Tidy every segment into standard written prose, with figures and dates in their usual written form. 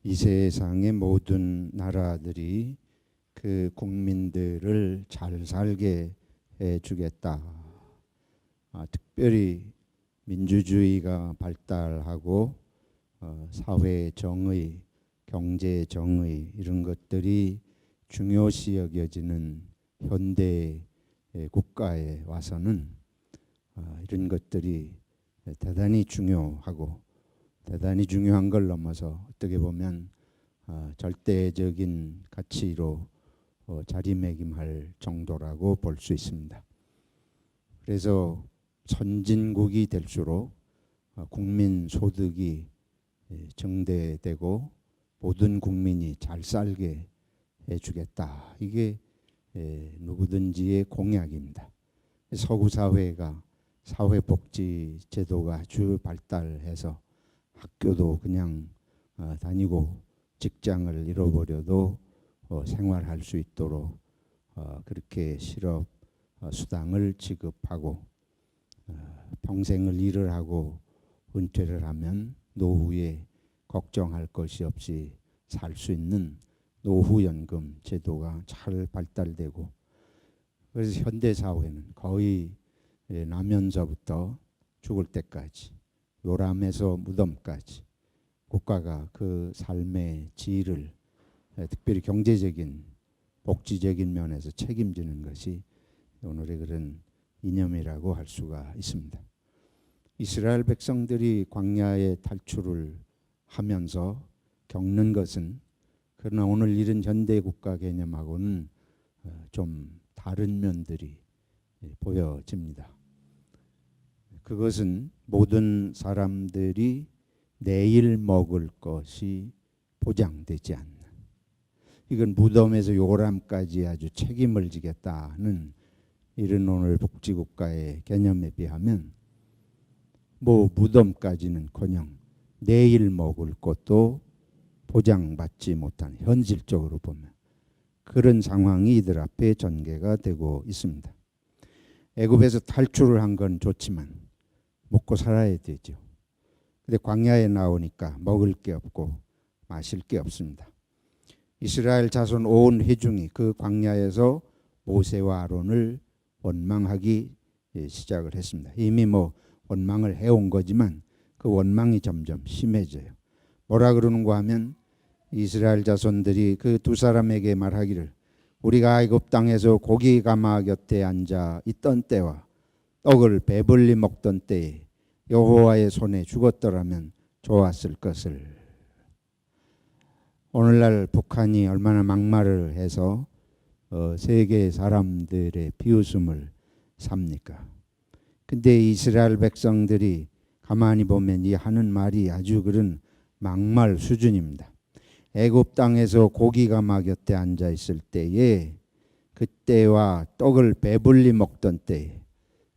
이 세상의 모든 나라들이 그 국민들을 잘 살게 해주겠다. 특별히 민주주의가 발달하고 사회 정의, 경제 정의 이런 것들이 중요시 여겨지는 현대 국가에 와서는 이런 것들이 대단히 중요하고 대단히 중요한 걸 넘어서 어떻게 보면 절대적인 가치로 자리매김할 정도라고 볼 수 있습니다. 그래서 선진국이 될수록 국민 소득이 증대되고 모든 국민이 잘 살게 해주겠다. 이게 누구든지의 공약입니다. 서구 사회가 사회복지 제도가 아주 발달해서 학교도 그냥 다니고 직장을 잃어버려도 생활할 수 있도록 그렇게 실업 수당을 지급하고 평생을 일을 하고 은퇴를 하면 노후에 걱정할 것이 없이 살 수 있는 노후연금 제도가 잘 발달되고, 그래서 현대사회는 거의 나면서부터 죽을 때까지, 요람에서 무덤까지 국가가 그 삶의 질을 특별히 경제적인 복지적인 면에서 책임지는 것이 오늘의 그런 이념이라고 할 수가 있습니다. 이스라엘 백성들이 광야의 탈출을 하면서 겪는 것은 그러나 오늘 이런 현대 국가 개념하고는 좀 다른 면들이 보여집니다. 그것은 모든 사람들이 내일 먹을 것이 보장되지 않는, 이건 무덤에서 요람까지 아주 책임을 지겠다는 이런 오늘 복지국가의 개념에 비하면 무덤까지는커녕 내일 먹을 것도 보장받지 못하는, 현실적으로 보면 그런 상황이 이들 앞에 전개가 되고 있습니다. 애굽에서 탈출을 한 건 좋지만 먹고 살아야 되죠. 근데 광야에 나오니까 먹을 게 없고 마실 게 없습니다. 이스라엘 자손 온 회중이 그 광야에서 모세와 아론을 원망하기 시작을 했습니다. 이미 원망을 해온 거지만 그 원망이 점점 심해져요. 뭐라 그러는가 하면 이스라엘 자손들이 그 두 사람에게 말하기를, 우리가 애굽 땅에서 고기 가마 곁에 앉아 있던 때와 떡을 배불리 먹던 때에 여호와의 손에 죽었더라면 좋았을 것을. 오늘날 북한이 얼마나 막말을 해서 세계 사람들의 비웃음을 삽니까? 근데 이스라엘 백성들이 가만히 보면 이 하는 말이 아주 그런 막말 수준입니다. 애굽 땅에서 고기 가마 곁에 앉아 있을 때에, 그때와 떡을 배불리 먹던 때에,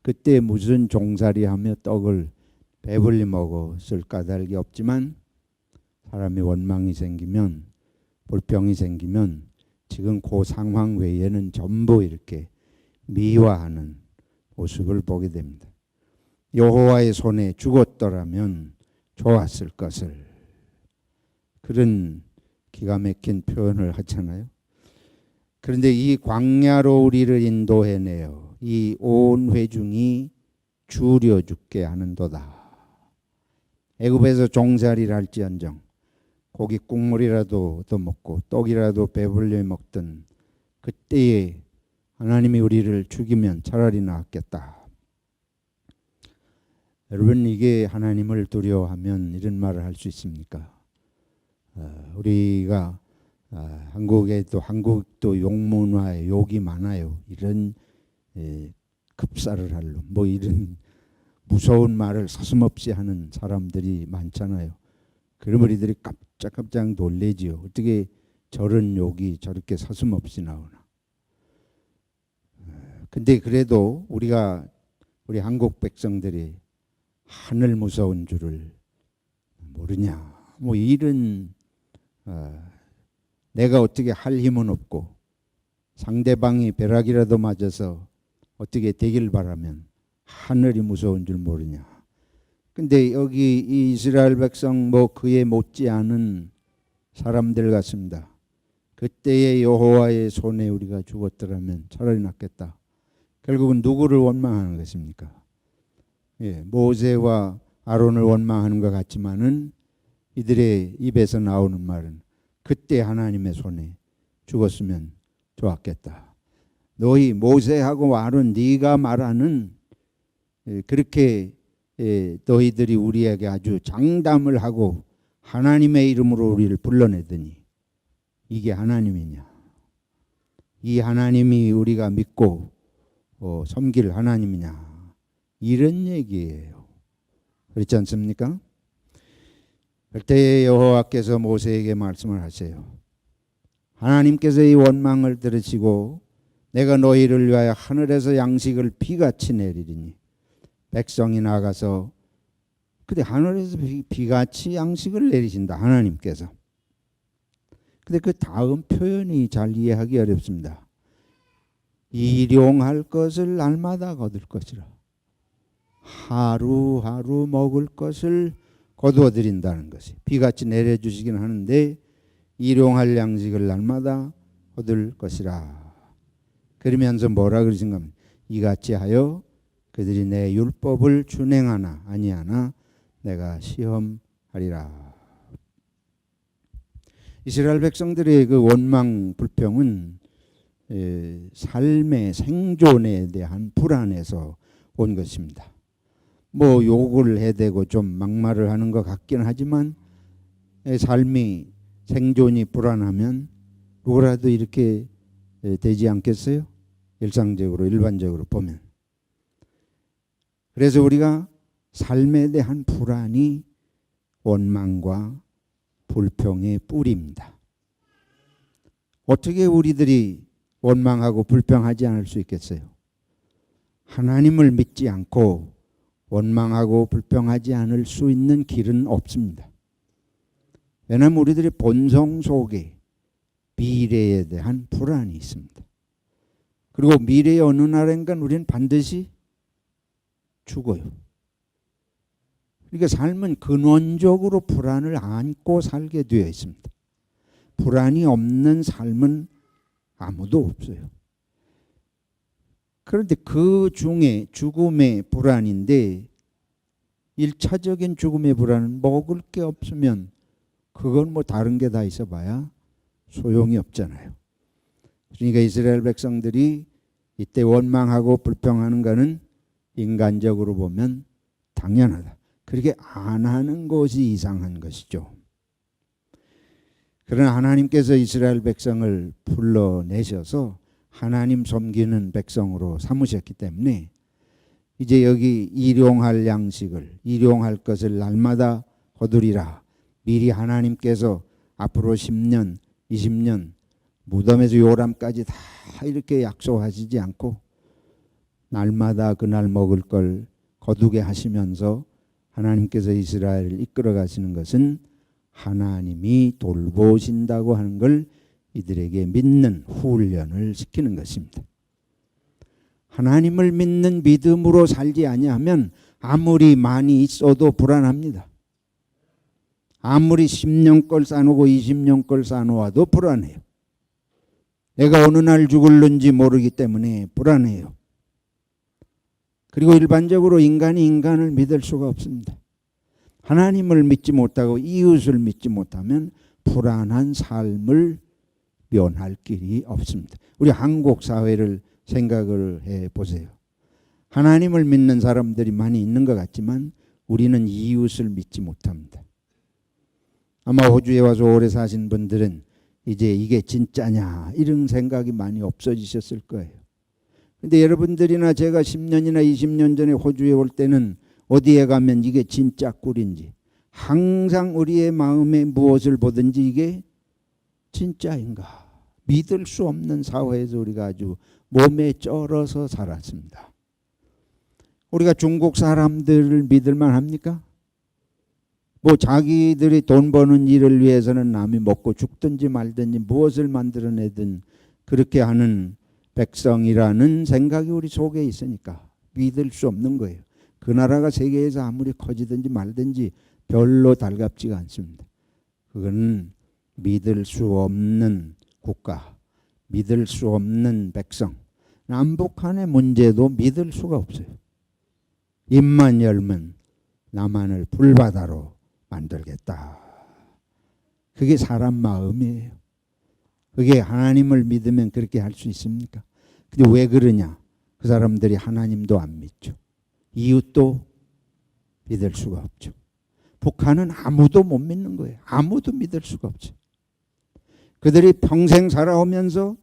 그때 무슨 종살이하며 떡을 배불리 먹었을 까닭이 없지만 사람이 원망이 생기면, 불평이 생기면 지금 그 상황 외에는 전부 이렇게 미화하는 모습을 보게 됩니다. 여호와의 손에 죽었더라면 좋았을 것을, 그런 기가 막힌 표현을 하잖아요. 그런데 이 광야로 우리를 인도해내어 이 온 회중이 주려 죽게 하는도다. 애굽에서 종살이를 할지언정 고기 국물이라도 더 먹고 떡이라도 배불리 먹던 그때에 하나님이 우리를 죽이면 차라리 나았겠다. 여러분, 이게 하나님을 두려워하면 이런 말을 할 수 있습니까? 우리가 한국도 욕문화에 욕이 많아요. 이런 급사를 할 놈, 이런 무서운 말을 서슴없이 하는 사람들이 많잖아요. 그러면 우리들이 깜짝깜짝 놀래지요. 어떻게 저런 욕이 저렇게 서슴없이 나오나. 근데 그래도 우리 한국 백성들이 하늘 무서운 줄을 모르냐. 이런 내가 어떻게 할 힘은 없고 상대방이 벼락이라도 맞아서 어떻게 되길 바라면 하늘이 무서운 줄 모르냐. 근데 여기 이 이스라엘 백성 그에 못지않은 사람들 같습니다. 그때의 여호와의 손에 우리가 죽었더라면 차라리 낫겠다. 결국은 누구를 원망하는 것입니까? 예, 모세와 아론을 원망하는 것 같지만은 이들의 입에서 나오는 말은 그때 하나님의 손에 죽었으면 좋았겠다. 너희 모세하고 아론 네가 말하는 그렇게 너희들이 우리에게 아주 장담을 하고 하나님의 이름으로 우리를 불러내더니 이게 하나님이냐? 이 하나님이 우리가 믿고 섬길 하나님이냐? 이런 얘기예요. 그렇지 않습니까? 그때 여호와께서 모세에게 말씀을 하세요. 하나님께서 이 원망을 들으시고 내가 너희를 위하여 하늘에서 양식을 비같이 내리리니 백성이 나가서 근데 하늘에서 비같이 양식을 내리신다 하나님께서. 근데 그 다음 표현이 잘 이해하기 어렵습니다. 일용할 것을 날마다 거둘 것이라. 하루하루 먹을 것을 거두어 드린다는 것이 비같이 내려주시긴 하는데 일용할 양식을 날마다 거둘 것이라. 그러면서 뭐라 그러신가 하면 이같이 하여 그들이 내 율법을 준행하나 아니하나 내가 시험하리라. 이스라엘 백성들의 그 원망 불평은 삶의 생존에 대한 불안에서 온 것입니다. 뭐 욕을 해대고 좀 막말을 하는 것 같긴 하지만 삶이 생존이 불안하면 누구라도 이렇게 되지 않겠어요? 일상적으로 일반적으로 보면. 그래서 우리가 삶에 대한 불안이 원망과 불평의 뿌리입니다. 어떻게 우리들이 원망하고 불평하지 않을 수 있겠어요? 하나님을 믿지 않고 원망하고 불평하지 않을 수 있는 길은 없습니다. 왜냐하면 우리들의 본성 속에 미래에 대한 불안이 있습니다. 그리고 미래의 어느 날인간 우리는 반드시 죽어요. 그러니까 삶은 근원적으로 불안을 안고 살게 되어 있습니다. 불안이 없는 삶은 아무도 없어요. 그런데 그 중에 죽음의 불안인데 1차적인 죽음의 불안은 먹을 게 없으면 그건 뭐 다른 게 다 있어봐야 소용이 없잖아요. 그러니까 이스라엘 백성들이 이때 원망하고 불평하는 것은 인간적으로 보면 당연하다. 그렇게 안 하는 것이 이상한 것이죠. 그러나 하나님께서 이스라엘 백성을 불러내셔서 하나님 섬기는 백성으로 삼으셨기 때문에 이제 여기 일용할 양식을 일용할 것을 날마다 거두리라. 미리 하나님께서 앞으로 10년 20년 무덤에서 요람까지 다 이렇게 약속하시지 않고 날마다 그날 먹을 걸 거두게 하시면서 하나님께서 이스라엘을 이끌어 가시는 것은 하나님이 돌보신다고 하는 걸 이들에게 믿는 훈련을 시키는 것입니다. 하나님을 믿는 믿음으로 살지 아니하면 아무리 많이 있어도 불안합니다. 아무리 10년 걸 싸놓고 20년 걸 싸놓아도 불안해요. 내가 어느 날 죽을는지 모르기 때문에 불안해요. 그리고 일반적으로 인간이 인간을 믿을 수가 없습니다. 하나님을 믿지 못하고 이웃을 믿지 못하면 불안한 삶을 면할 길이 없습니다. 우리 한국 사회를 생각을 해보세요. 하나님을 믿는 사람들이 많이 있는 것 같지만 우리는 이웃을 믿지 못합니다. 아마 호주에 와서 오래 사신 분들은 이제 이게 진짜냐 이런 생각이 많이 없어지셨을 거예요. 근데 여러분들이나 제가 10년이나 20년 전에 호주에 올 때는 어디에 가면 이게 진짜 꿀인지 항상 우리의 마음에 무엇을 보든지 이게 진짜인가 믿을 수 없는 사회에서 우리가 아주 몸에 쩔어서 살았습니다. 우리가 중국 사람들을 믿을 만합니까? 뭐 자기들이 돈 버는 일을 위해서는 남이 먹고 죽든지 말든지 무엇을 만들어내든 그렇게 하는 백성이라는 생각이 우리 속에 있으니까 믿을 수 없는 거예요. 그 나라가 세계에서 아무리 커지든지 말든지 별로 달갑지가 않습니다. 그건 믿을 수 없는 국가, 믿을 수 없는 백성, 남북한의 문제도 믿을 수가 없어요. 입만 열면 남한을 불바다로 만들겠다. 그게 사람 마음이에요. 그게 하나님을 믿으면 그렇게 할 수 있습니까? 근데 왜 그러냐? 그 사람들이 하나님도 안 믿죠. 이웃도 믿을 수가 없죠. 북한은 아무도 못 믿는 거예요. 아무도 믿을 수가 없죠. 그들이 평생 살아오면서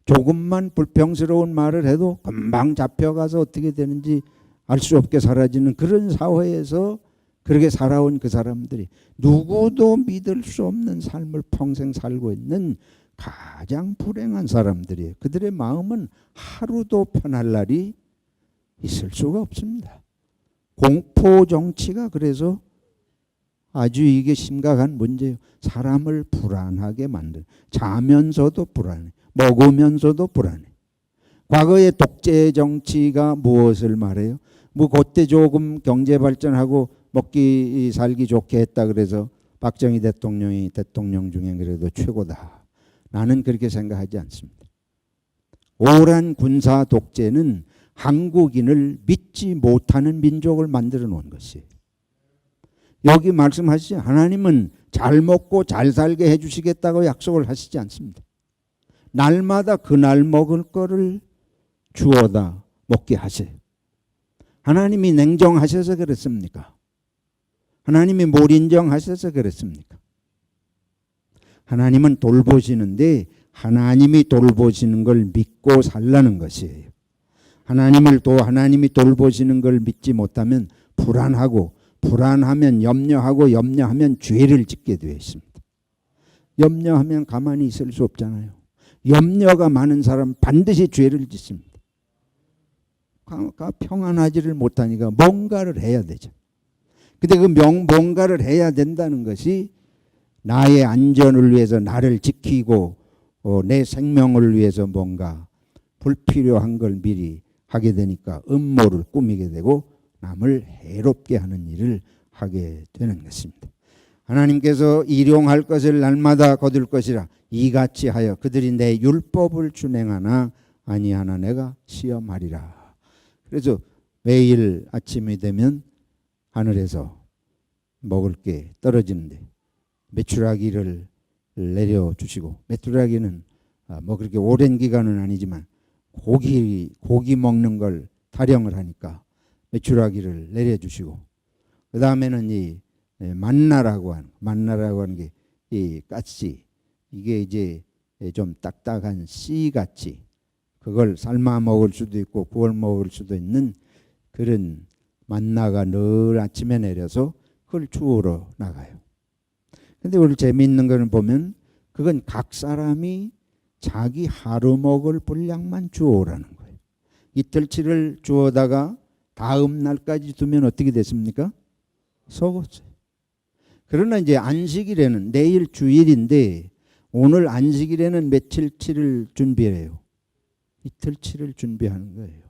조금만 불평스러운 말을 해도 금방 잡혀가서 어떻게 되는지 알 수 없게 사라지는 그런 사회에서 그렇게 살아온 그 사람들이 누구도 믿을 수 없는 삶을 평생 살고 있는 가장 불행한 사람들이에요. 그들의 마음은 하루도 편할 날이 있을 수가 없습니다. 공포 정치가 그래서 아주 이게 심각한 문제예요. 사람을 불안하게 만든, 자면서도 불안해, 먹으면서도 불안해. 과거의 독재 정치가 무엇을 말해요? 뭐 그때 조금 경제 발전하고 먹기 살기 좋게 했다 그래서 박정희 대통령이 대통령 중에 그래도 최고다. 나는 그렇게 생각하지 않습니다. 오랜 군사 독재는 한국인을 믿지 못하는 민족을 만들어 놓은 것이에요. 여기 말씀하시죠. 하나님은 잘 먹고 잘 살게 해주시겠다고 약속을 하시지 않습니다. 날마다 그날 먹을 거를 주어다 먹게 하세요. 하나님이 냉정하셔서 그렇습니까? 하나님이 몰인정하셔서 그렇습니까? 하나님은 돌보시는데 하나님이 돌보시는 걸 믿고 살라는 것이에요. 하나님이 돌보시는 걸 믿지 못하면 불안하고, 불안하면 염려하고, 염려하면 죄를 짓게 되어 있습니다. 염려하면 가만히 있을 수 없잖아요. 염려가 많은 사람 반드시 죄를 짓습니다. 평안하지를 못하니까 뭔가를 해야 되죠. 근데 그 뭔가를 해야 된다는 것이 나의 안전을 위해서 나를 지키고 내 생명을 위해서 뭔가 불필요한 걸 미리 하게 되니까 음모를 꾸미게 되고 남을 해롭게 하는 일을 하게 되는 것입니다. 하나님께서 일용할 것을 날마다 거둘 것이라 이같이 하여 그들이 내 율법을 준행하나 아니하나 내가 시험하리라. 그래서 매일 아침이 되면 하늘에서 먹을 게 떨어지는데 메추라기를 내려주시고, 메추라기는 뭐 그렇게 오랜 기간은 아니지만 고기 먹는 걸 타령을 하니까 메추라기를 내려주시고, 그 다음에는 이 만나라고 하는 게 이 까치, 이게 이제 좀 딱딱한 씨 같이 그걸 삶아 먹을 수도 있고 구워 먹을 수도 있는 그런 만나가 늘 아침에 내려서 그걸 주우러 나가요. 근데 오늘 재미있는 거는 보면 그건 각 사람이 자기 하루 먹을 분량만 주워오라는 거예요. 이틀치를 주워다가 다음 날까지 두면 어떻게 됐습니까? 속었어요. 그러나 이제 안식일에는 내일 주일인데 오늘 안식일에는 며칠치를 준비해요. 이틀치를 준비하는 거예요.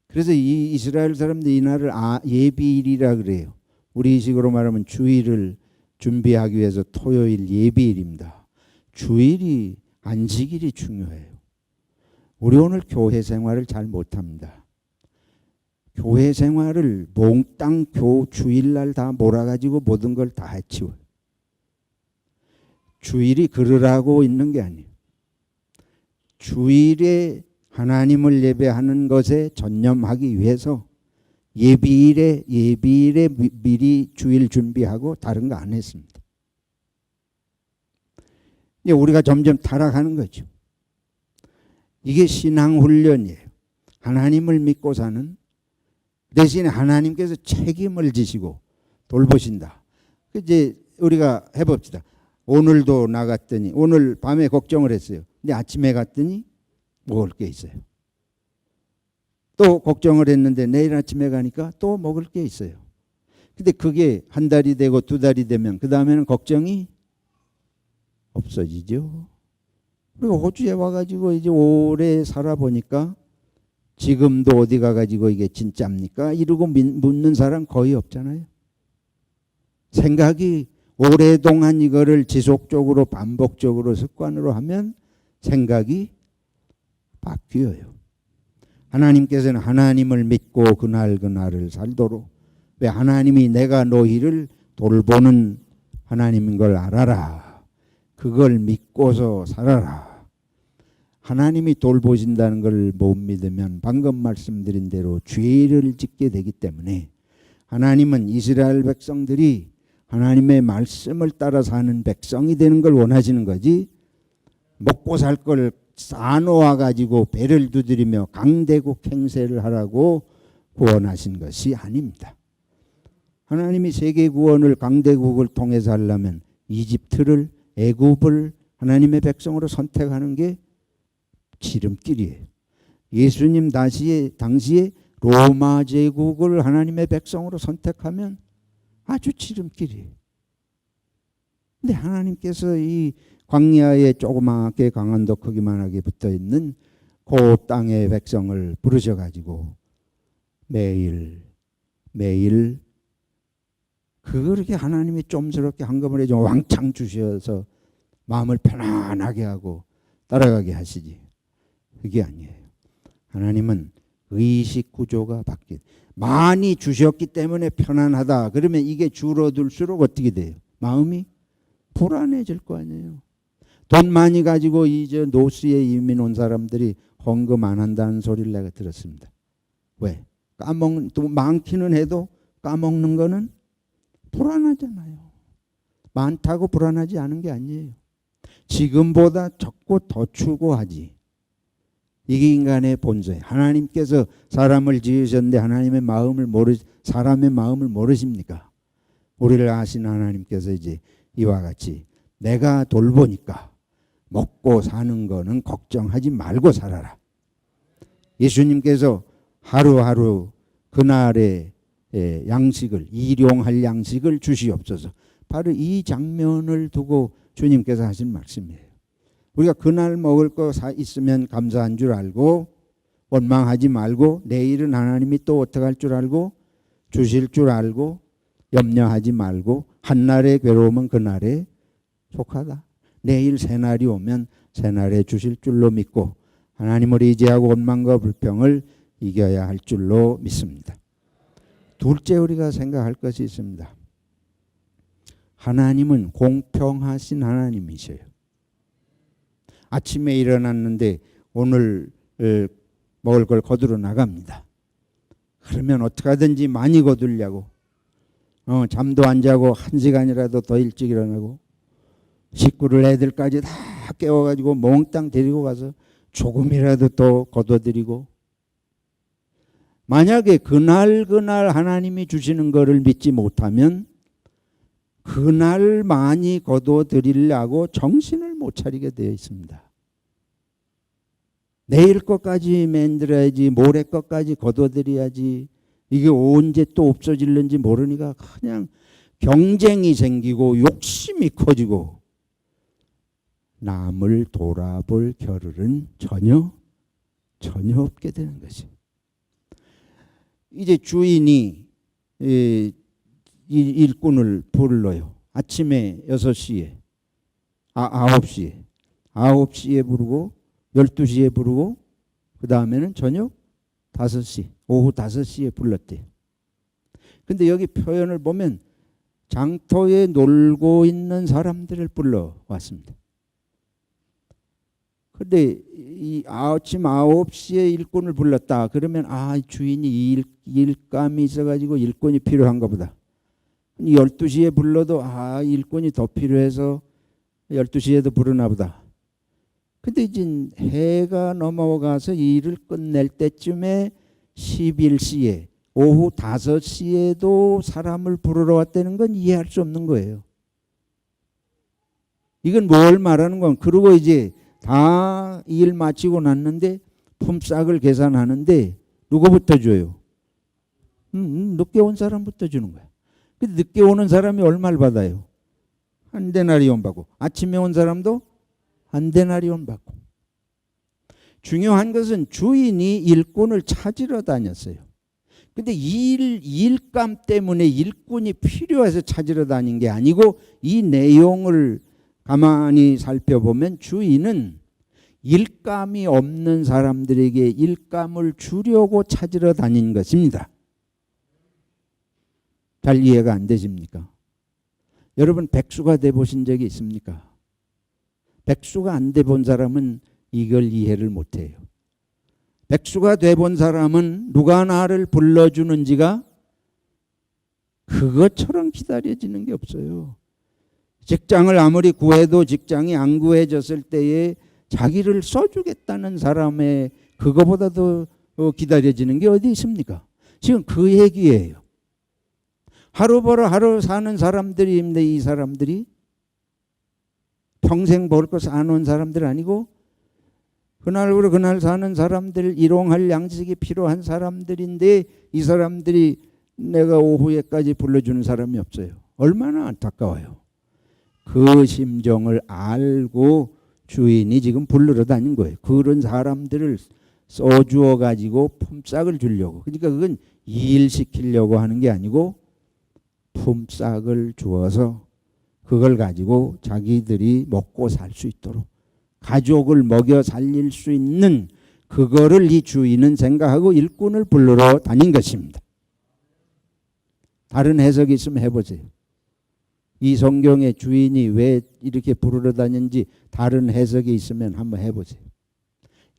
그래서 이 이스라엘 사람들이 이 날을 예비일이라 그래요. 우리 식으로 말하면 주일을 준비하기 위해서 토요일 예비일입니다. 주일이 안식일이 중요해요. 우리 오늘 교회 생활을 잘 못합니다. 교회 생활을 몽땅 주일날 다 몰아가지고 모든 걸 다 해치워요. 주일이 그러라고 있는 게 아니에요. 주일에 하나님을 예배하는 것에 전념하기 위해서 예비일에 미리 주일 준비하고 다른 거 안 했습니다. 이제 우리가 점점 타락하는 거죠. 이게 신앙훈련이에요. 하나님을 믿고 사는 대신에 하나님께서 책임을 지시고 돌보신다. 이제 우리가 해봅시다. 오늘도 나갔더니 오늘 밤에 걱정을 했어요. 근데 아침에 갔더니 먹을 게 있어요. 또 걱정을 했는데 내일 아침에 가니까 또 먹을 게 있어요. 근데 그게 한 달이 되고 두 달이 되면 그 다음에는 걱정이 없어지죠. 그리고 호주에 와가지고 이제 오래 살아보니까 지금도 어디 가가지고 이게 진짜입니까? 이러고 묻는 사람 거의 없잖아요. 생각이 오랫동안 이거를 지속적으로 반복적으로 습관으로 하면 생각이 바뀌어요. 하나님께서는 하나님을 믿고 그날그날을 살도록, 왜 하나님이 내가 너희를 돌보는 하나님인 걸 알아라. 그걸 믿고서 살아라. 하나님이 돌보신다는 걸 못 믿으면 방금 말씀드린 대로 죄를 짓게 되기 때문에 하나님은 이스라엘 백성들이 하나님의 말씀을 따라 사는 백성이 되는 걸 원하시는 거지, 먹고 살 걸 쌓아놓아 가지고 배를 두드리며 강대국 행세를 하라고 구원하신 것이 아닙니다. 하나님이 세계 구원을 강대국을 통해서 하려면 이집트를, 애굽을 하나님의 백성으로 선택하는 게 지름길이에요. 예수님 당시에 로마 제국을 하나님의 백성으로 선택하면 아주 지름길이에요. 근데 하나님께서 이 광야에 조그맣게 강한도 크기만하게 붙어있는 그 땅의 백성을 부르셔가지고 매일 그렇게 하나님이 좀스럽게 한꺼번에 좀 왕창 주셔서 마음을 편안하게 하고 따라가게 하시지. 그게 아니에요. 하나님은 의식 구조가 바뀌어요. 많이 주셨기 때문에 편안하다. 그러면 이게 줄어들수록 어떻게 돼요? 마음이 불안해질 거 아니에요. 돈 많이 가지고 이제 노스에 이민 온 사람들이 헌금 안 한다는 소리를 내가 들었습니다. 왜? 또 많기는 해도 까먹는 거는 불안하잖아요. 많다고 불안하지 않은 게 아니에요. 지금보다 적고 더 추구하지. 이게 인간의 본성이에요. 하나님께서 사람을 지으셨는데 하나님의 마음을 사람의 마음을 모르십니까? 우리를 아신 하나님께서 이제 이와 같이 내가 돌보니까 먹고 사는 거는 걱정하지 말고 살아라. 예수님께서 하루하루 그날의 양식을, 일용할 양식을 주시옵소서. 바로 이 장면을 두고 주님께서 하신 말씀이에요. 우리가 그날 먹을 거 있으면 감사한 줄 알고 원망하지 말고, 내일은 하나님이 또 어떻게 할 줄 알고 주실 줄 알고 염려하지 말고, 한날의 괴로움은 그날에 속하다. 내일 새날이 오면 새날에 주실 줄로 믿고 하나님을 의지하고 원망과 불평을 이겨야 할 줄로 믿습니다. 둘째, 우리가 생각할 것이 있습니다. 하나님은 공평하신 하나님이셔요. 아침에 일어났는데 오늘 먹을 걸 거두러 나갑니다. 그러면 어떻게 하든지 많이 거두려고 잠도 안 자고 1시간이라도 더 일찍 일어나고 식구를 애들까지 다 깨워가지고 몽땅 데리고 가서 조금이라도 더 거둬들이고, 만약에 그날 하나님이 주시는 거를 믿지 못하면 그날 많이 거둬들이려고 정신을 못 차리게 되어 있습니다. 내일 것까지 만들어야지, 모레 것까지 거둬들여야지, 이게 언제 또 없어질는지 모르니까 그냥 경쟁이 생기고 욕심이 커지고 남을 돌아볼 겨를은 전혀 없게 되는 것이. 이제 주인이 일꾼을 불러요. 아침에 6시에 9시에 부르고 12시에 부르고 그 다음에는 저녁 5시, 오후 5시에 불렀대요. 근데 여기 표현을 보면 장터에 놀고 있는 사람들을 불러왔습니다. 근데 이 아침 9시에 일꾼을 불렀다. 그러면 주인이 일감이 있어가지고 일꾼이 필요한가 보다. 12시에 불러도 일꾼이 더 필요해서 12시에도 부르나 보다. 근데 이제 해가 넘어가서 일을 끝낼 때쯤에 11시에 오후 5시에도 사람을 부르러 왔다는 건 이해할 수 없는 거예요. 이건 뭘 말하는 건, 그러고 이제 다 일 마치고 났는데 품삯을 계산하는데 누구부터 줘요? 늦게 온 사람부터 주는 거야. 근데 늦게 오는 사람이 얼마를 받아요? 한 데나리온 받고, 아침에 온 사람도 한 데나리온 받고. 중요한 것은 주인이 일꾼을 찾으러 다녔어요. 근데 일감 때문에 일꾼이 필요해서 찾으러 다닌 게 아니고 이 내용을 가만히 살펴보면 주인은 일감이 없는 사람들에게 일감을 주려고 찾으러 다닌 것입니다. 잘 이해가 안 되십니까? 여러분 백수가 돼 보신 적이 있습니까? 백수가 안 돼 본 사람은 이걸 이해를 못해요. 백수가 돼 본 사람은 누가 나를 불러주는지가 그것처럼 기다려지는 게 없어요. 직장을 아무리 구해도 직장이 안 구해졌을 때에 자기를 써주겠다는 사람의 그거보다도 기다려지는 게 어디 있습니까? 지금 그 얘기예요. 하루 벌어 하루 사는 사람들인데 이 사람들이 평생 벌 거 사놓은 사람들 아니고 그날으로 그날 사는 사람들, 일용할 양식이 필요한 사람들인데 이 사람들이 내가 오후에까지 불러주는 사람이 없어요. 얼마나 안타까워요. 그 심정을 알고 주인이 지금 부르러 다닌 거예요. 그런 사람들을 써주어 가지고 품삯을 주려고. 그러니까 그건 일시키려고 하는 게 아니고 품삯을 주어서 그걸 가지고 자기들이 먹고 살 수 있도록 가족을 먹여 살릴 수 있는 그거를 이 주인은 생각하고 일꾼을 불러러 다닌 것입니다. 다른 해석이 있으면 해보세요. 이 성경의 주인이 왜 이렇게 부르러 다녔는지 다른 해석이 있으면 한번 해보세요.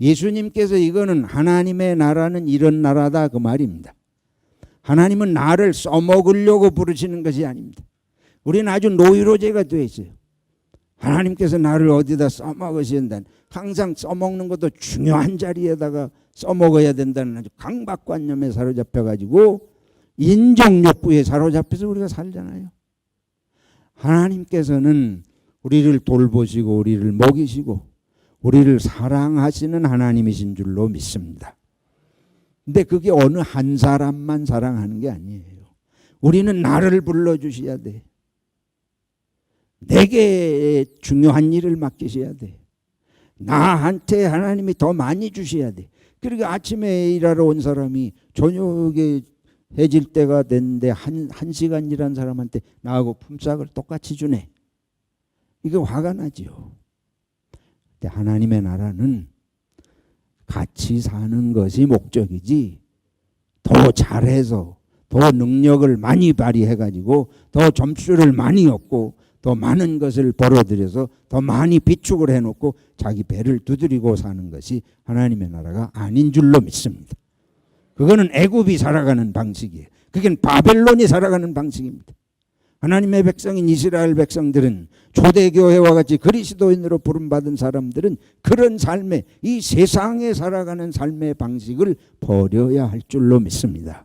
예수님께서 이거는 하나님의 나라는 이런 나라다 그 말입니다. 하나님은 나를 써먹으려고 부르시는 것이 아닙니다. 우리는 아주 노이로제가 되어 있어요. 하나님께서 나를 어디다 써먹으셔야 된다. 항상 써먹는 것도 중요한 자리에다가 써먹어야 된다는 아주 강박관념에 사로잡혀가지고 인정욕구에 사로잡혀서 우리가 살잖아요. 하나님께서는 우리를 돌보시고 우리를 먹이시고 우리를 사랑하시는 하나님이신 줄로 믿습니다. 근데 그게 어느 한 사람만 사랑하는 게 아니에요. 우리는 나를 불러주셔야 돼. 내게 중요한 일을 맡기셔야 돼. 나한테 하나님이 더 많이 주셔야 돼. 그러니까 아침에 일하러 온 사람이 저녁에 해질 때가 됐는데 한 시간 일한 사람한테 나하고 품삯을 똑같이 주네. 이거 화가 나지요. 근데 하나님의 나라는 같이 사는 것이 목적이지 더 잘해서 더 능력을 많이 발휘해가지고 더 점수를 많이 얻고 더 많은 것을 벌어들여서 더 많이 비축을 해놓고 자기 배를 두드리고 사는 것이 하나님의 나라가 아닌 줄로 믿습니다. 그거는 애굽이 살아가는 방식이에요. 그게 바벨론이 살아가는 방식입니다. 하나님의 백성인 이스라엘 백성들은 초대교회와 같이 그리스도인으로 부름받은 사람들은 그런 삶의 이 세상에 살아가는 삶의 방식을 버려야 할 줄로 믿습니다.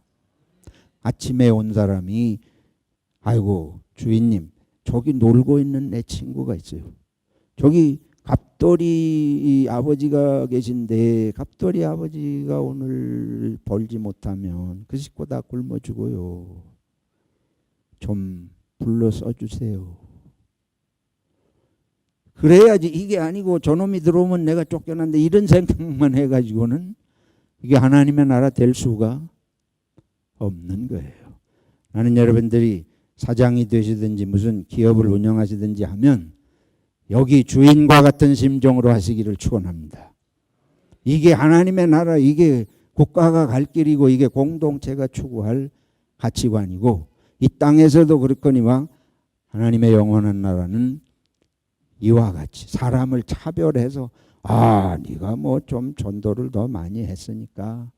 아침에 온 사람이 아이고 주인님 저기 놀고 있는 내 친구가 있어요. 저기 갑돌이 아버지가 계신데 갑돌이 아버지가 오늘 벌지 못하면 그 식구 다 굶어 죽어요. 좀 불러 써주세요. 그래야지. 이게 아니고 저놈이 들어오면 내가 쫓겨난다 이런 생각만 해가지고는 이게 하나님의 나라 될 수가 없는 거예요. 나는 여러분들이 사장이 되시든지 무슨 기업을 운영하시든지 하면 여기 주인과 같은 심정으로 하시기를 축원합니다. 이게 하나님의 나라, 이게 국가가 갈 길이고 이게 공동체가 추구할 가치관이고 이 땅에서도 그렇거니와 하나님의 영원한 나라는 이와 같이 사람을 차별해서 아 네가 뭐 좀 전도를 더 많이 했으니까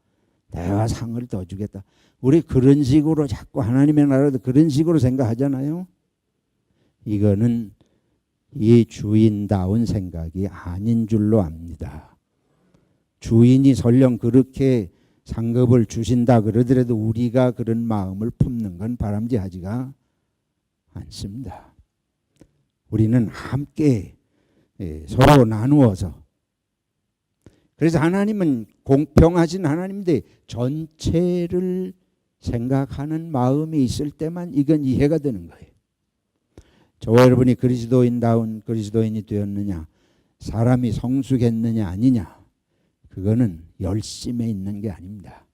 내가 상을 더 주겠다. 우리 그런 식으로 자꾸 하나님의 나라도 그런 식으로 생각하잖아요. 이거는 이 주인다운 생각이 아닌 줄로 압니다. 주인이 설령 그렇게 상급을 주신다 그러더라도 우리가 그런 마음을 품는 건 바람직하지가 않습니다. 우리는 함께 서로 나누어서, 그래서 하나님은 공평하신 하나님인데 전체를 생각하는 마음이 있을 때만 이건 이해가 되는 거예요. 저와 여러분이 그리스도인다운 그리스도인이 되었느냐, 사람이 성숙했느냐 아니냐, 그거는 열심에 있는 게 아닙니다.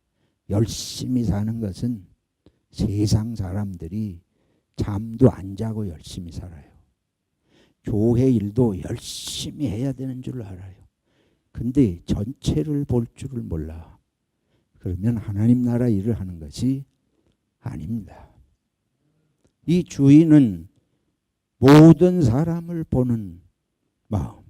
열심히 사는 것은 세상 사람들이 잠도 안 자고 열심히 살아요. 교회 일도 열심히 해야 되는 줄 알아요. 근데 전체를 볼 줄을 몰라. 그러면 하나님 나라 일을 하는 것이 아닙니다. 이 주인은 모든 사람을 보는 마음,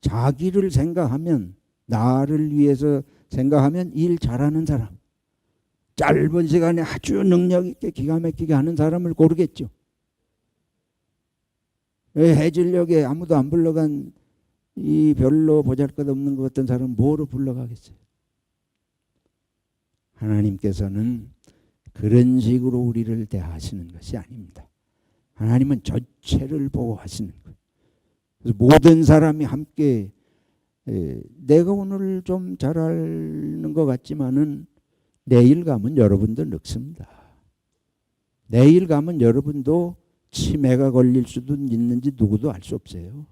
자기를 생각하면, 나를 위해서 생각하면 일 잘하는 사람, 짧은 시간에 아주 능력 있게 기가 막히게 하는 사람을 고르겠죠. 해질녘에 아무도 안 불러간 이 별로 보잘것없는 것 같은 사람 뭐로 불러가겠어요? 하나님께서는 그런 식으로 우리를 대하시는 것이 아닙니다. 하나님은 전체를 보고 하시는 거예요. 그래서 모든 사람이 함께, 내가 오늘 좀 잘하는 것 같지만은 내일 가면 여러분도 늙습니다. 내일 가면 여러분도 치매가 걸릴 수도 있는지 누구도 알 수 없어요.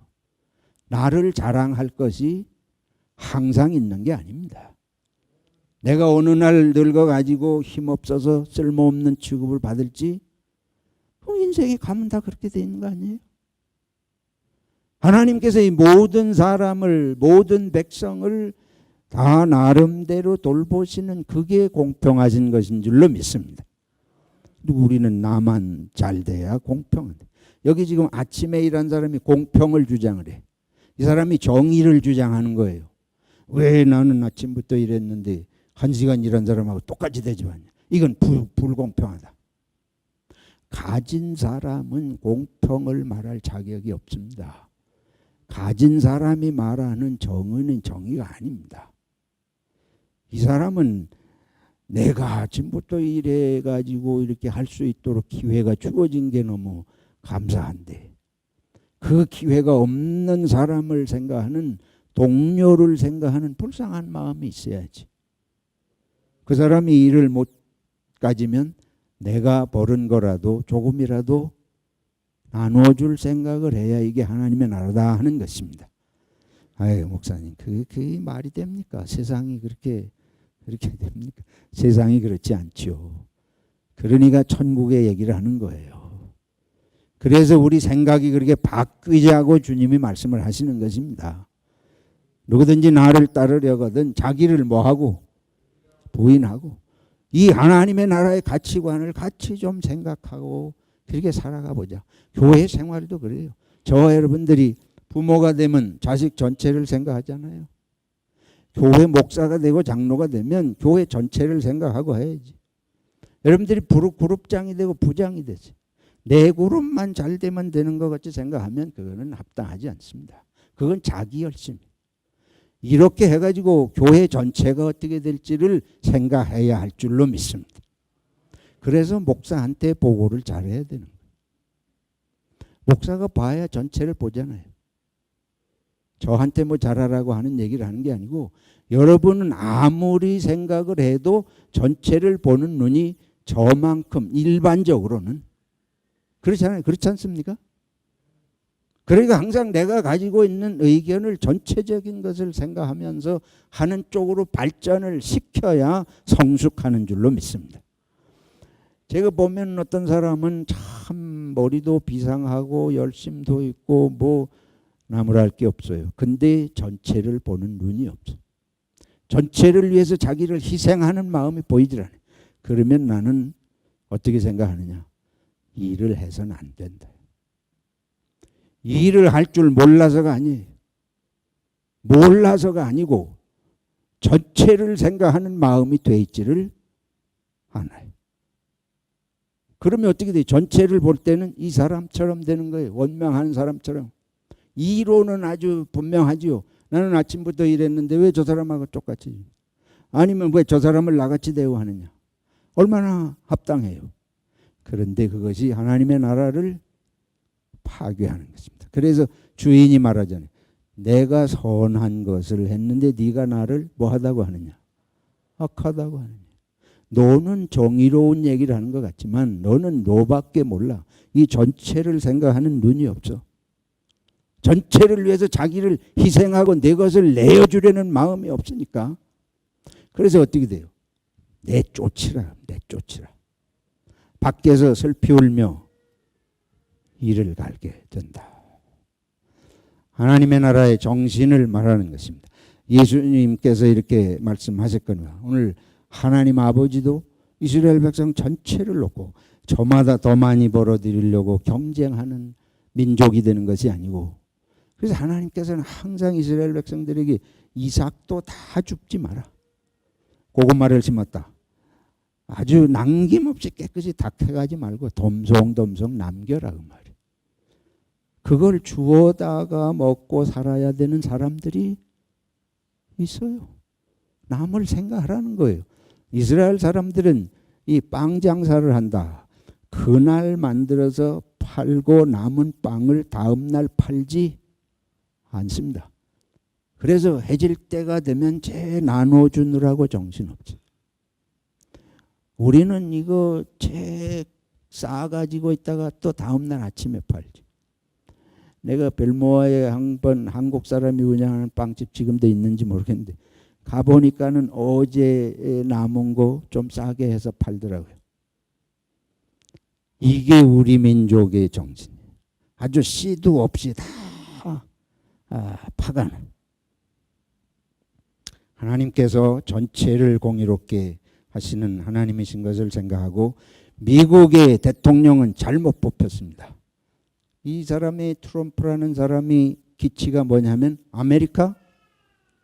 나를 자랑할 것이 항상 있는 게 아닙니다. 내가 어느 날 늙어가지고 힘없어서 쓸모없는 취급을 받을지, 그럼 인생이 가면 다 그렇게 돼 있는 거 아니에요? 하나님께서 이 모든 사람을, 모든 백성을 다 나름대로 돌보시는 그게 공평하신 것인 줄로 믿습니다. 우리는 나만 잘 돼야 공평한데, 여기 지금 아침에 일한 사람이 공평을 주장을 해. 이 사람이 정의를 주장하는 거예요. 왜 나는 아침부터 일했는데 1시간 일한 사람하고 똑같이 되지 않냐. 이건 불공평하다. 가진 사람은 공평을 말할 자격이 없습니다. 가진 사람이 말하는 정의는 정의가 아닙니다. 이 사람은 내가 아침부터 일해가지고 이렇게 할 수 있도록 기회가 주어진 게 너무 감사한데, 그 기회가 없는 사람을 생각하는, 동료를 생각하는 불쌍한 마음이 있어야지. 그 사람이 일을 못 가지면 내가 벌은 거라도 조금이라도 나눠줄 생각을 해야 이게 하나님의 나라다 하는 것입니다. 아유, 목사님, 그게 말이 됩니까? 세상이 그렇게 됩니까? 세상이 그렇지 않죠. 그러니까 천국의 얘기를 하는 거예요. 그래서 우리 생각이 그렇게 바뀌자고 주님이 말씀을 하시는 것입니다. 누구든지 나를 따르려거든 자기를 뭐하고? 부인하고, 이 하나님의 나라의 가치관을 같이 좀 생각하고 그렇게 살아가 보자. 교회 생활도 그래요. 저와 여러분들이 부모가 되면 자식 전체를 생각하잖아요. 교회 목사가 되고 장로가 되면 교회 전체를 생각하고 해야지. 여러분들이 그룹장이 되고 부장이 되지. 내 그룹만 잘 되면 되는 것 같이 생각하면 그거는 합당하지 않습니다. 그건 자기 열심. 이렇게 해가지고 교회 전체가 어떻게 될지를 생각해야 할 줄로 믿습니다. 그래서 목사한테 보고를 잘해야 되는 거예요. 목사가 봐야 전체를 보잖아요. 저한테 뭐 잘하라고 하는 얘기를 하는 게 아니고, 여러분은 아무리 생각을 해도 전체를 보는 눈이 저만큼 일반적으로는 그렇잖아요. 그렇지 않습니까? 그러니까 항상 내가 가지고 있는 의견을 전체적인 것을 생각하면서 하는 쪽으로 발전을 시켜야 성숙하는 줄로 믿습니다. 제가 보면 어떤 사람은 참 머리도 비상하고 열심도 있고 뭐 나무랄 게 없어요. 근데 전체를 보는 눈이 없어. 전체를 위해서 자기를 희생하는 마음이 보이질 않아요. 그러면 나는 어떻게 생각하느냐? 일을 해서는 안 된다. 일을 할 줄 몰라서가 아니에요. 몰라서가 아니고 전체를 생각하는 마음이 돼 있지를 않아요. 그러면 어떻게 돼요? 전체를 볼 때는 이 사람처럼 되는 거예요. 원망하는 사람처럼. 이론은 아주 분명하지요. 나는 아침부터 일했는데 왜 저 사람하고 똑같이? 아니면 왜 저 사람을 나같이 대우하느냐? 얼마나 합당해요. 그런데 그것이 하나님의 나라를 파괴하는 것입니다. 그래서 주인이 말하잖아요. 내가 선한 것을 했는데 네가 나를 뭐 하다고 하느냐? 악하다고 하느냐? 너는 정의로운 얘기를 하는 것 같지만 너는 너밖에 몰라. 이 전체를 생각하는 눈이 없어. 전체를 위해서 자기를 희생하고 내 것을 내어주려는 마음이 없으니까. 그래서 어떻게 돼요? 내쫓으라. 밖에서 슬피 울며 이를 갈게 된다. 하나님의 나라의 정신을 말하는 것입니다. 예수님께서 이렇게 말씀하셨거든요. 오늘 하나님 아버지도 이스라엘 백성 전체를 놓고 저마다 더 많이 벌어들이려고 경쟁하는 민족이 되는 것이 아니고, 그래서 하나님께서는 항상 이스라엘 백성들에게 이삭도 다 죽지 마라. 고구마를 심었다. 아주 남김없이 깨끗이 다 캐가지 말고 덤송덤송 남겨라 그 말이에요. 그걸 주워다가 먹고 살아야 되는 사람들이 있어요. 남을 생각하라는 거예요. 이스라엘 사람들은 이 빵 장사를 한다. 그날 만들어서 팔고 남은 빵을 다음날 팔지 않습니다. 그래서 해질 때가 되면 재 나눠주느라고 정신없지. 우리는 이거 재 싸가지고 있다가 또 다음날 아침에 팔지. 내가 벨모아에 한 번 한국 사람이 운영하는 빵집 지금도 있는지 모르겠는데 가보니까는 어제 남은 거 좀 싸게 해서 팔더라고요. 이게 우리 민족의 정신이에요. 아주 씨도 없이 다 파가는. 하나님께서 전체를 공의롭게 하시는 하나님이신 것을 생각하고 미국의 대통령은 잘못 뽑혔습니다. 이 사람의 트럼프라는 사람이 기치가 뭐냐면 아메리카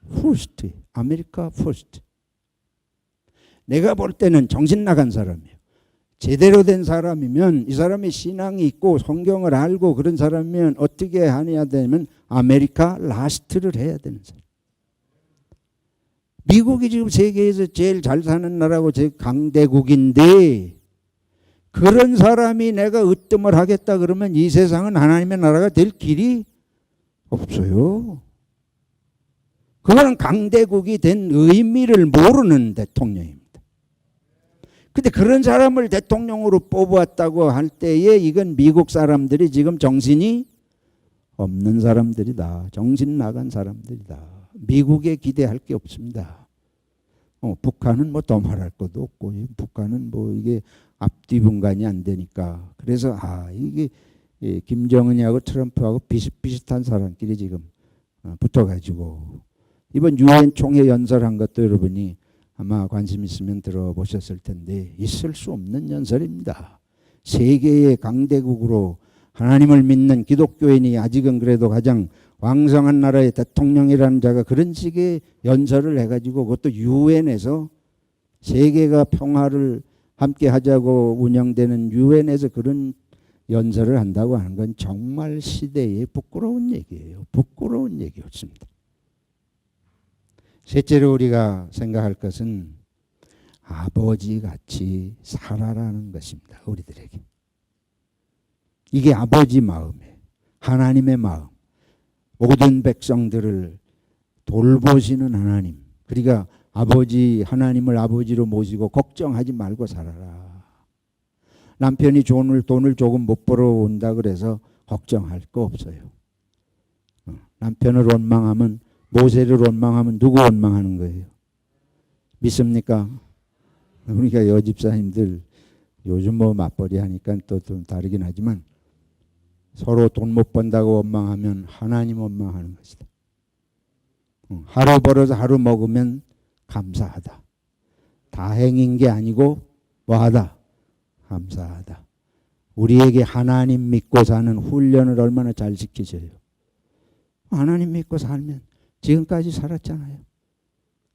퍼스트. 아메리카 퍼스트. 내가 볼 때는 정신 나간 사람이에요. 제대로 된 사람이면, 이 사람의 신앙이 있고 성경을 알고 그런 사람이면 어떻게 해야 되냐면 아메리카 라스트를 해야 되는 사람. 미국이 지금 세계에서 제일 잘 사는 나라고 제 강대국인데 그런 사람이 내가 으뜸을 하겠다 그러면 이 세상은 하나님의 나라가 될 길이 없어요. 그거는 강대국이 된 의미를 모르는 대통령입니다. 근데 그런 사람을 대통령으로 뽑았다고 할 때에 이건 미국 사람들이 지금 정신이 없는 사람들이다. 정신 나간 사람들이다. 미국에 기대할 게 없습니다. 북한은 뭐 더 말할 것도 없고, 북한은 뭐 이게 앞뒤 분간이 안 되니까. 그래서 이게 김정은이하고 트럼프하고 비슷비슷한 사람끼리 지금 붙어가지고 이번 유엔 총회 연설한 것도 여러분이 아마 관심 있으면 들어보셨을 텐데 있을 수 없는 연설입니다. 세계의 강대국으로 하나님을 믿는 기독교인이 아직은 그래도 가장 왕성한 나라의 대통령이라는 자가 그런 식의 연설을 해가지고 그것도 유엔에서 세계가 평화를 함께 하자고 운영되는 유엔에서 그런 연설을 한다고 하는 건 정말 시대의 부끄러운 얘기예요. 부끄러운 얘기였습니다. 셋째로 우리가 생각할 것은 아버지같이 살아라는 것입니다. 우리들에게. 이게 아버지 마음이에요. 하나님의 마음. 모든 백성들을 돌보시는 하나님. 그러니까 아버지, 하나님을 아버지로 모시고 걱정하지 말고 살아라. 남편이 돈을 조금 못 벌어온다 그래서 걱정할 거 없어요. 남편을 원망하면, 모세를 원망하면 누구 원망하는 거예요? 믿습니까? 그러니까 여집사님들 요즘 뭐 맞벌이 하니까 또 좀 다르긴 하지만 서로 돈 못 번다고 원망하면 하나님 원망하는 것이다. 하루 벌어서 하루 먹으면 감사하다. 다행인 게 아니고 뭐하다? 감사하다. 우리에게 하나님 믿고 사는 훈련을 얼마나 잘 시키셔요. 하나님 믿고 살면 지금까지 살았잖아요.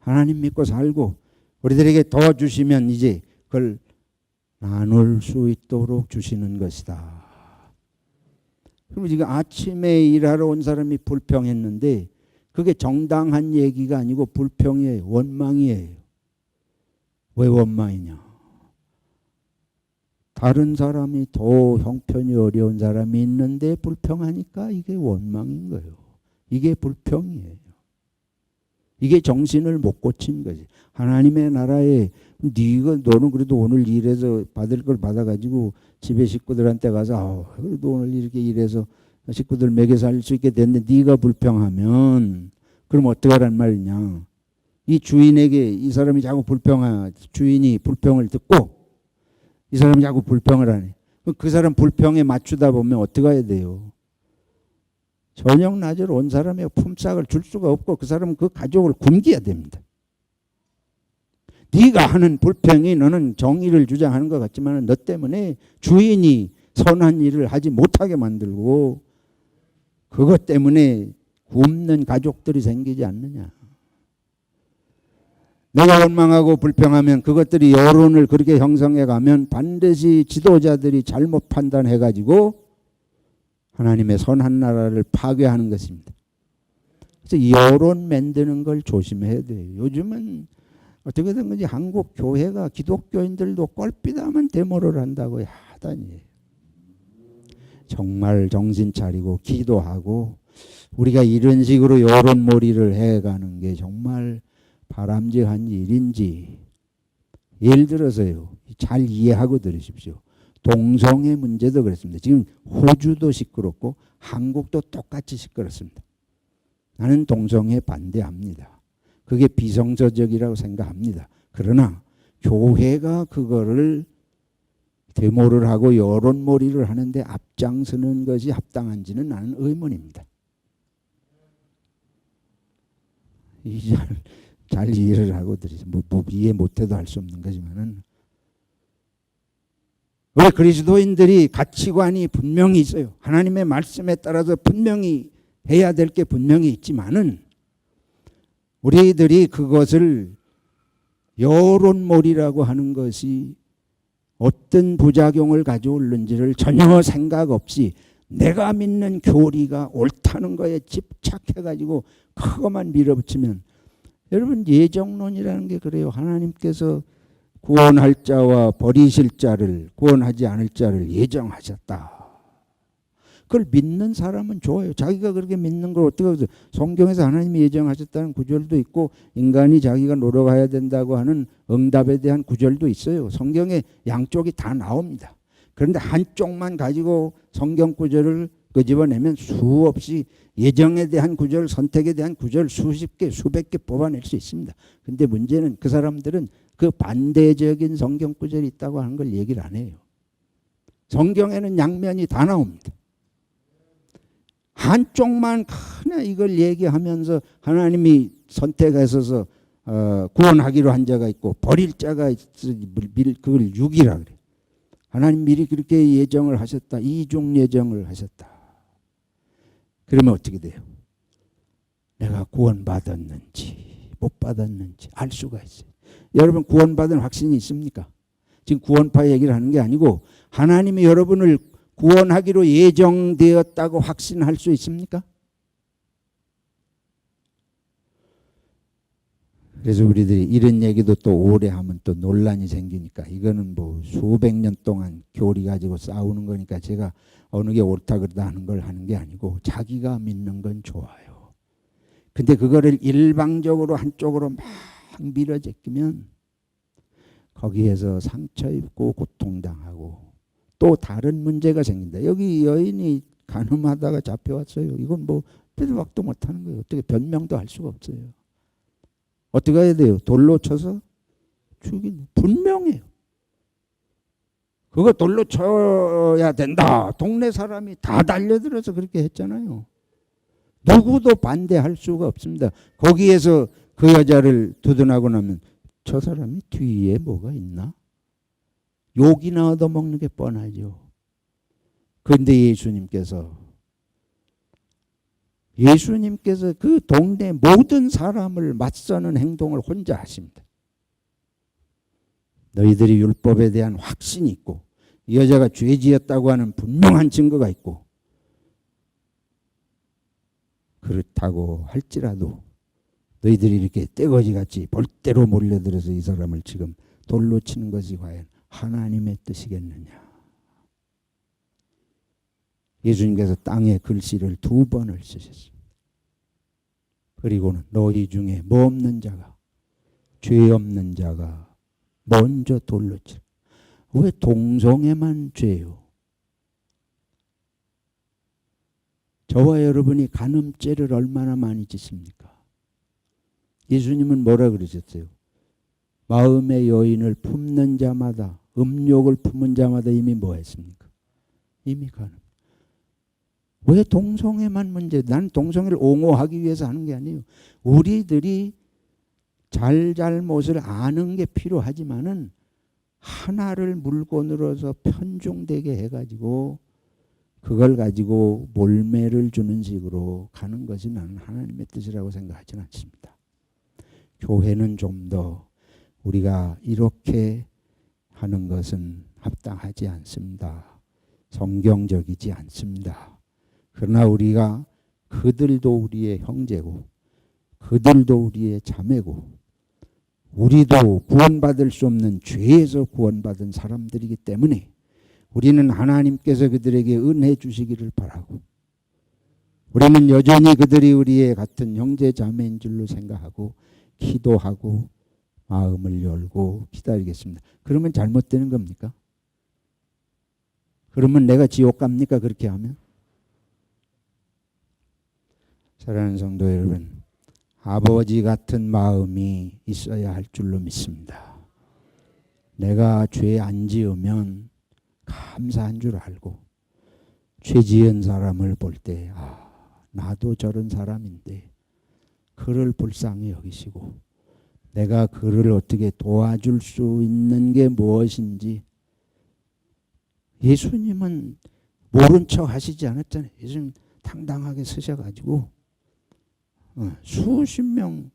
하나님 믿고 살고 우리들에게 더 주시면 이제 그걸 나눌 수 있도록 주시는 것이다. 그럼 지금 아침에 일하러 온 사람이 불평했는데 그게 정당한 얘기가 아니고 불평이에요. 원망이에요. 왜 원망이냐? 다른 사람이 더 형편이 어려운 사람이 있는데 불평하니까 이게 원망인 거예요. 이게 불평이에요. 이게 정신을 못 고친 거지. 하나님의 나라에 너는 그래도 오늘 일해서 받을 걸 받아가지고 집에 식구들한테 가서 그래도 오늘 이렇게 일해서 식구들 먹여 살 수 있게 됐는데 네가 불평하면 그럼 어떡하란 말이냐. 이 주인에게 이 사람이 자꾸 주인이 불평을 듣고 이 사람이 자꾸 불평을 하네. 그 사람 불평에 맞추다 보면 어떻게 해야 돼요? 저녁 낮으로 온 사람의 품삯을 줄 수가 없고 그 사람은 그 가족을 굶겨야 됩니다. 네가 하는 불평이 너는 정의를 주장하는 것 같지만 너 때문에 주인이 선한 일을 하지 못하게 만들고 그것 때문에 굶는 가족들이 생기지 않느냐. 내가 원망하고 불평하면 그것들이 여론을 그렇게 형성해 가면 반드시 지도자들이 잘못 판단해 가지고 하나님의 선한 나라를 파괴하는 것입니다. 그래서 여론 만드는 걸 조심해야 돼요. 요즘은 어떻게 된 건지 한국 교회가 기독교인들도 껄핏하면 데모를 한다고 하다니. 정말 정신 차리고 기도하고 우리가 이런 식으로 여론몰이를 해가는 게 정말 바람직한 일인지. 예를 들어서요. 잘 이해하고 들으십시오. 동성애 문제도 그렇습니다. 지금 호주도 시끄럽고 한국도 똑같이 시끄럽습니다. 나는 동성애 반대합니다. 그게 비성서적이라고 생각합니다. 그러나 교회가 그거를 데모를 하고 여론몰이를 하는데 앞장서는 것이 합당한지는 나는 의문입니다. 잘 이해를 하고 들으세요. 뭐 이해 못해도 할 수 없는 거지만은 우리 그리스도인들이 가치관이 분명히 있어요. 하나님의 말씀에 따라서 분명히 해야 될 게 분명히 있지만은 우리들이 그것을 여론몰이라고 하는 것이 어떤 부작용을 가져올는지를 전혀 생각 없이 내가 믿는 교리가 옳다는 거에 집착해가지고 그것만 밀어붙이면 여러분 예정론이라는 게 그래요. 하나님께서 구원할 자와 버리실 자를 구원하지 않을 자를 예정하셨다. 그걸 믿는 사람은 좋아요. 자기가 그렇게 믿는 걸 어떻게 하겠어요? 성경에서 하나님이 예정하셨다는 구절도 있고 인간이 자기가 노력해야 된다고 하는 응답에 대한 구절도 있어요. 성경에 양쪽이 다 나옵니다. 그런데 한쪽만 가지고 성경 구절을 끄집어내면 수없이 예정에 대한 구절, 선택에 대한 구절 수십 개, 수백 개 뽑아낼 수 있습니다. 근데 문제는 그 사람들은 그 반대적인 성경 구절이 있다고 하는 걸 얘기를 안 해요. 성경에는 양면이 다 나옵니다. 한쪽만 그냥 이걸 얘기하면서 하나님이 선택하셔서 구원하기로 한 자가 있고 버릴 자가 그걸 육이라 그래. 하나님 미리 그렇게 예정을 하셨다. 이중 예정을 하셨다. 그러면 어떻게 돼요? 내가 구원받았는지 못 받았는지 알 수가 있어요. 여러분 구원받은 확신이 있습니까? 지금 구원파 얘기를 하는 게 아니고 하나님이 여러분을 구원하기로 예정되었다고 확신할 수 있습니까? 그래서 우리들이 이런 얘기도 또 오래 하면 또 논란이 생기니까 이거는 뭐 수백 년 동안 교리 가지고 싸우는 거니까 제가 어느 게 옳다 그러다 하는 걸 하는 게 아니고 자기가 믿는 건 좋아요. 근데 그거를 일방적으로 한쪽으로 막 밀어제끼면 거기에서 상처 입고 고통당하고 또 다른 문제가 생긴다. 여기 여인이 간음하다가 잡혀왔어요. 이건 뭐 빼도박도 못하는 거예요. 어떻게 변명도 할 수가 없어요. 어떻게 해야 돼요? 돌로 쳐서 죽이는 분명해요. 그거 돌로 쳐야 된다. 동네 사람이 다 달려들어서 그렇게 했잖아요. 누구도 반대할 수가 없습니다. 거기에서 그 여자를 두둔하고 나면 저 사람이 뒤에 뭐가 있나? 욕이나 얻어먹는 게 뻔하죠. 그런데 예수님께서 그 동네 모든 사람을 맞서는 행동을 혼자 하십니다. 너희들이 율법에 대한 확신이 있고 이 여자가 죄지었다고 하는 분명한 증거가 있고 그렇다고 할지라도 너희들이 이렇게 떼거지같이 볼대로 몰려들어서 이 사람을 지금 돌로 치는 것이 과연 하나님의 뜻이겠느냐. 예수님께서 땅에 글씨를 2번을 쓰셨습니다. 그리고는 너희 중에 뭐 없는 자가 죄 없는 자가 먼저 돌로 치라. 왜 동성애만 죄요? 저와 여러분이 간음죄를 얼마나 많이 짓습니까? 예수님은 뭐라 그러셨어요? 마음의 여인을 품는 자마다, 음욕을 품은 자마다 이미 뭐 했습니까? 이미 가는. 왜 동성애만 문제? 난 동성애를 옹호하기 위해서 하는 게 아니에요. 우리들이 잘잘못을 아는 게 필요하지만은 하나를 물건으로서 편중되게 해가지고 그걸 가지고 몰매를 주는 식으로 가는 것이 나는 하나님의 뜻이라고 생각하지는 않습니다. 교회는 좀 더 우리가 이렇게 하는 것은 합당하지 않습니다. 성경적이지 않습니다. 그러나 우리가 그들도 우리의 형제고 그들도 우리의 자매고 우리도 구원받을 수 없는 죄에서 구원받은 사람들이기 때문에 우리는 하나님께서 그들에게 은혜 주시기를 바라고 우리는 여전히 그들이 우리의 같은 형제 자매인 줄로 생각하고 기도하고 마음을 열고 기다리겠습니다. 그러면 잘못되는 겁니까? 그러면 내가 지옥 갑니까? 그렇게 하면? 사랑하는 성도 여러분, 아버지 같은 마음이 있어야 할 줄로 믿습니다. 내가 죄 안 지으면 감사한 줄 알고 죄 지은 사람을 볼 때 나도 저런 사람인데 그를 불쌍히 여기시고 내가 그를 어떻게 도와줄 수 있는 게 무엇인지. 예수님은 모른 척 하시지 않았잖아요. 예수님 당당하게 서셔가지고 수십 명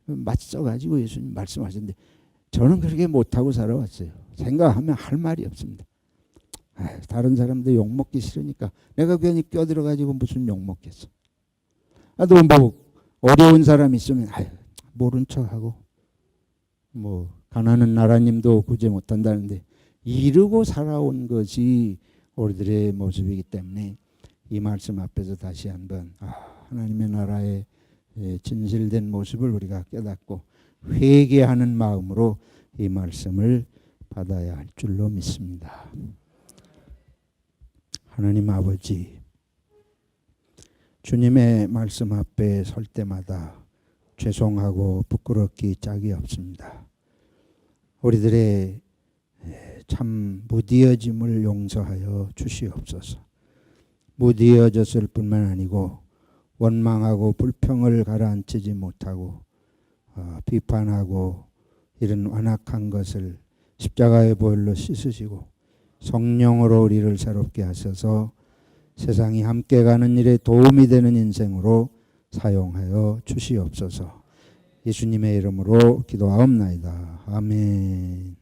맞서가지고 예수님 말씀하셨는데 저는 그렇게 못하고 살아왔어요. 생각하면 할 말이 없습니다. 다른 사람들 욕먹기 싫으니까 내가 괜히 껴들어가지고 무슨 욕먹겠어. 또 뭐 어려운 사람 있으면 모른 척하고 뭐 가난한 나라님도 구제 못한다는데 이러고 살아온 것이 우리들의 모습이기 때문에 이 말씀 앞에서 다시 한번 하나님의 나라의 진실된 모습을 우리가 깨닫고 회개하는 마음으로 이 말씀을 받아야 할 줄로 믿습니다. 하나님 아버지, 주님의 말씀 앞에 설 때마다 죄송하고 부끄럽기 짝이 없습니다. 우리들의 참 무디어짐을 용서하여 주시옵소서. 무디어졌을 뿐만 아니고 원망하고 불평을 가라앉히지 못하고 비판하고 이런 완악한 것을 십자가의 보혈로 씻으시고 성령으로 우리를 새롭게 하셔서 세상이 함께 가는 일에 도움이 되는 인생으로 사용하여 주시옵소서. 예수님의 이름으로 기도하옵나이다. 아멘.